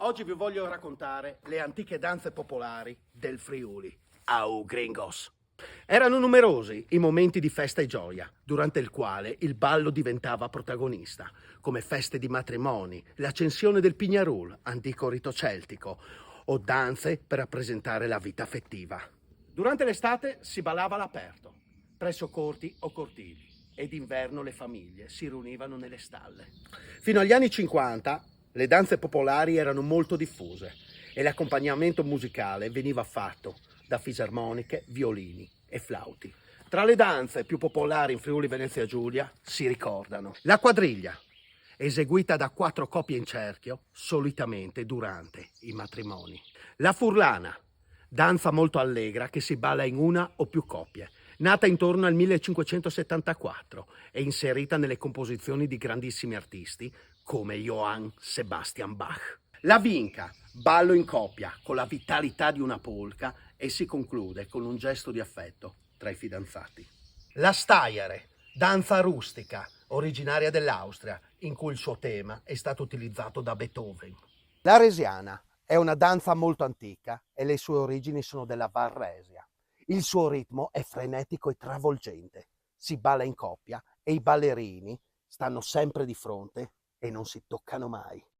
Oggi vi voglio raccontare le antiche danze popolari del Friuli. Au gringos! Erano numerosi i momenti di festa e gioia, durante il quale il ballo diventava protagonista, come feste di matrimoni, l'accensione del Pignarul, antico rito celtico, o danze per rappresentare la vita affettiva. Durante l'estate si ballava all'aperto, presso corti o cortili, e d'inverno le famiglie si riunivano nelle stalle. Fino agli anni 50 le danze popolari erano molto diffuse e l'accompagnamento musicale veniva fatto da fisarmoniche, violini e flauti. Tra le danze più popolari in Friuli Venezia Giulia si ricordano la quadriglia, eseguita da 4 coppie in cerchio, solitamente durante i matrimoni. La furlana, danza molto allegra che si balla in una o più coppie, nata intorno al 1574 e inserita nelle composizioni di grandissimi artisti come Johann Sebastian Bach. La vinca, ballo in coppia con la vitalità di una polca e si conclude con un gesto di affetto tra i fidanzati. La Staiere, danza rustica, originaria dell'Austria, in cui il suo tema è stato utilizzato da Beethoven. La resiana è una danza molto antica e le sue origini sono della Varresia. Il suo ritmo è frenetico e travolgente. Si balla in coppia e i ballerini stanno sempre di fronte e non si toccano mai.